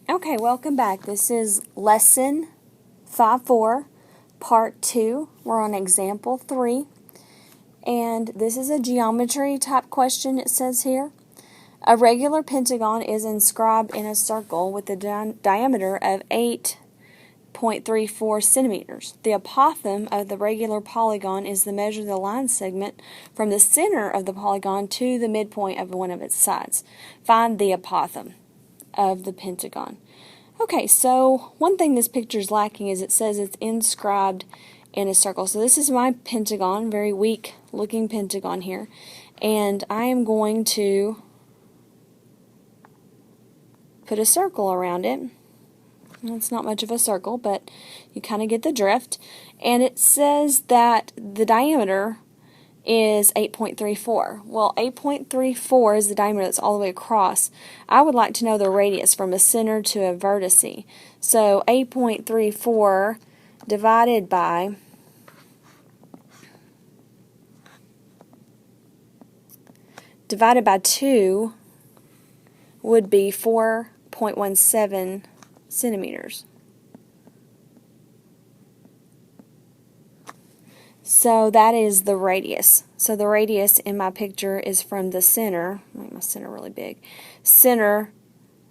Okay, welcome back. This is lesson 5-4, part 2. We're on example 3. And this is a geometry type question, it says here. A regular pentagon is inscribed in a circle with a diameter of 8.34 centimeters. The apothem of the regular polygon is the measure of the line segment from the center of the polygon to the midpoint of one of its sides. Find the apothem of the pentagon. Okay, so one thing this picture is lacking is it says it's inscribed in a circle. So this is my pentagon, very weak looking pentagon here, and I am going to put a circle around it. It's not much of a circle, but you kind of get the drift. And it says that the diameter is 8.34. Well, 8.34 is the diameter that's all the way across. I would like to know the radius from a center to a vertice. So 8.34 divided by divided by 2 would be 4.17 centimeters. So that is the radius. So the radius in my picture is from the center, make my center really big, center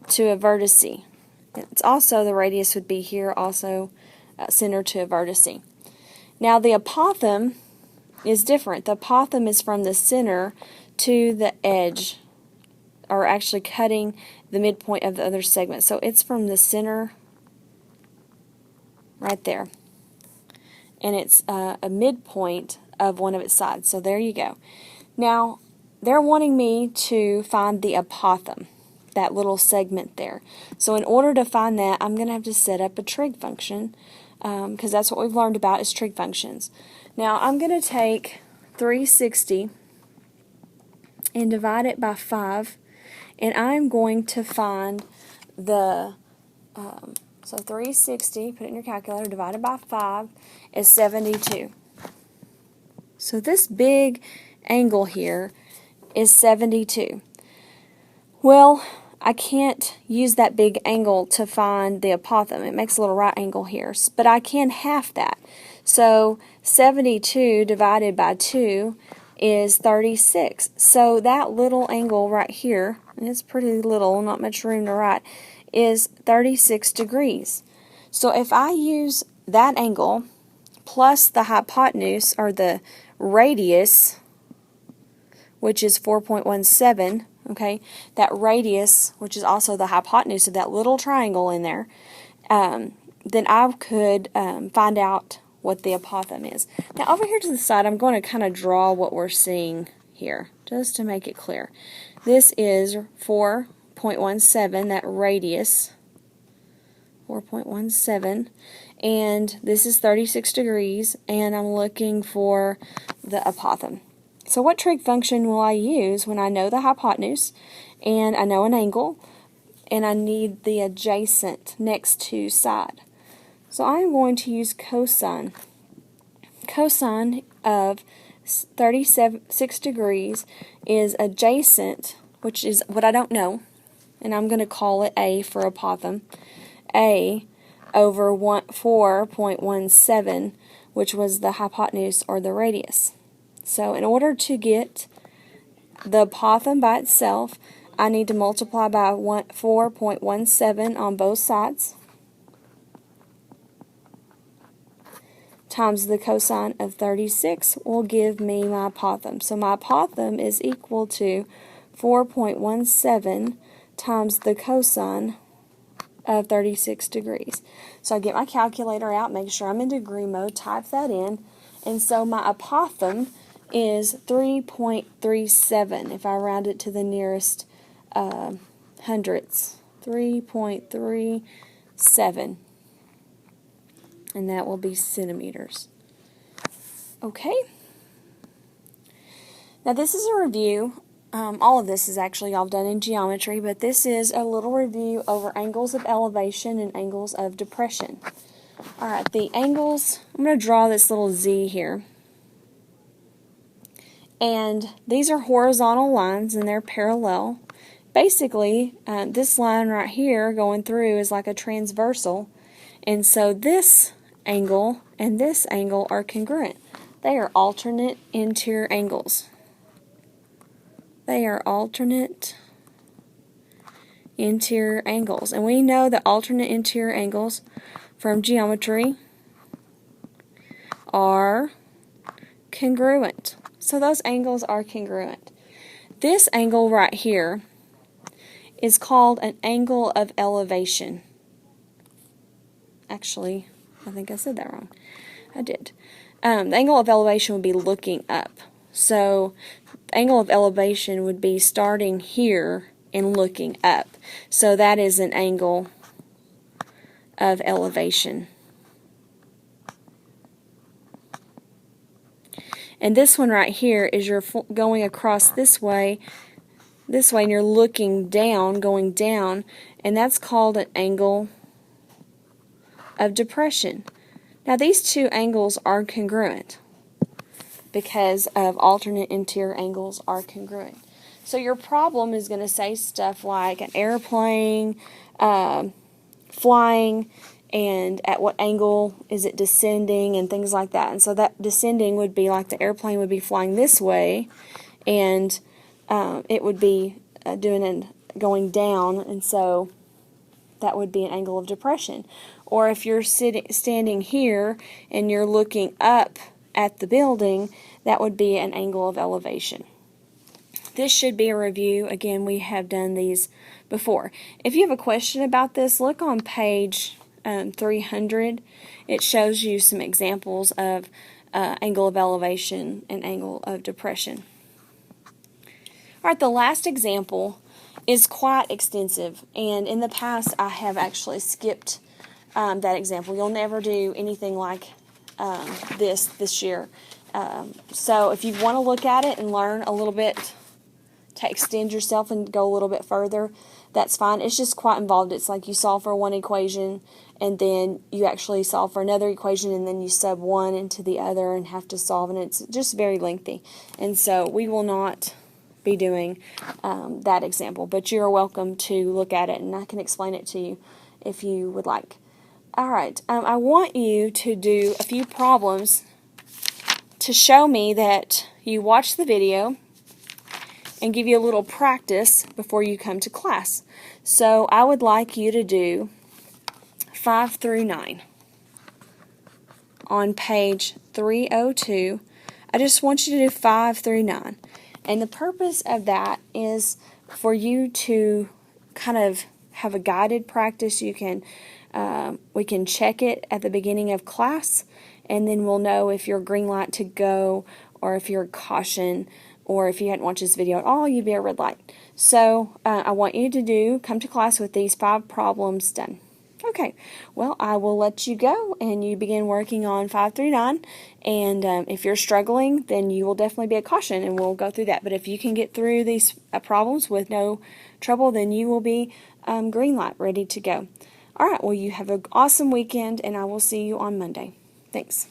to a vertice. It's also, the radius would be here also center to a vertice. Now the apothem is different. The apothem is from the center to the edge, or actually cutting the midpoint of the other segment. So it's from the center right there. And it's a midpoint of one of its sides. So there you go. Now, they're wanting me to find the apothem, that little segment there. So in order to find that, I'm going to have to set up a trig function, because that's what we've learned about is trig functions. Now, I'm going to take 360 and divide it by 5, and I'm going to find the so 360, put it in your calculator, divided by 5 is 72. So this big angle here is 72. Well, I can't use that big angle to find the apothem. It makes a little right angle here, but I can half that. So 72 divided by 2 is 36. So that little angle right here, and it's pretty little, not much room to write, is 36 degrees. So if I use that angle plus the hypotenuse, or the radius, which is 4.17, okay, that radius, which is also the hypotenuse of that little triangle in there, then I could find out what the apothem is. Now over here to the side, I'm going to kind of draw what we're seeing here, just to make it clear. This is 4.17, that radius, 4.17, and this is 36 degrees, and I'm looking for the apothem. So what trig function will I use when I know the hypotenuse, and I know an angle, and I need the adjacent next to side? So I'm going to use cosine. Cosine of 36 degrees is adjacent, which is what I don't know, and I'm going to call it A for apothem, A over 4.17, which was the hypotenuse or the radius. So in order to get the apothem by itself, I need to multiply by 4.17 on both sides, times the cosine of 36 will give me my apothem. So my apothem is equal to 4.17 times the cosine of 36 degrees. So I get my calculator out, make sure I'm in degree mode, type that in, and so my apothem is 3.37 if I round it to the nearest hundredths. 3.37. And that will be centimeters. Okay. Now this is a review. All of this is actually all done in geometry, but this is a little review over angles of elevation and angles of depression. Alright, the angles, I'm going to draw this little Z here. And these are horizontal lines and they're parallel. basically, this line right here going through is like a transversal, and so this angle and this angle are congruent. They are alternate interior angles. They are alternate interior angles. And we know that alternate interior angles from geometry are congruent. So those angles are congruent. This angle right here is called an angle of elevation. Actually, I think I said that wrong. I did. The angle of elevation would be looking up. So the angle of elevation would be starting here and looking up. So that is an angle of elevation. And this one right here is you're going across this way, and you're looking down, going down, and that's called an angle of depression. Now these two angles are congruent because of alternate interior angles are congruent. So your problem is going to say stuff like an airplane flying, and at what angle is it descending, and things like that. And so that descending would be like the airplane would be flying this way, and it would be going down, and so that would be an angle of depression. Or if you're standing here and you're looking up at the building, that would be an angle of elevation. This should be a review. Again, we have done these before. If you have a question about this, look on page 300. It shows you some examples of angle of elevation and angle of depression. All right, the last example is quite extensive, and in the past I have actually skipped that example. You'll never do anything like this year. So if you want to look at it and learn a little bit to extend yourself and go a little bit further, that's fine. It's just quite involved. It's like you solve for one equation, and then you actually solve for another equation, and then you sub one into the other and have to solve, and it's just very lengthy. And so we will not be doing that example, but you're welcome to look at it, and I can explain it to you if you would like. All right, I want you to do a few problems to show me that you watched the video and give you a little practice before you come to class. So I would like you to do 5 through 9 on page 302. I just want you to do 5 through 9. And the purpose of that is for you to kind of have a guided practice. You can we can check it at the beginning of class, and then we'll know if you're green light to go, or if you're caution, or if you hadn't watched this video at all, you'd be a red light. So I want you to come to class with these 5 problems done. Okay, well, I will let you go, and you begin working on 5 through 9, and if you're struggling, then you will definitely be a caution, and we'll go through that. But if you can get through these problems with no trouble, then you will be green light, ready to go. All right, well, you have an awesome weekend, and I will see you on Monday. Thanks.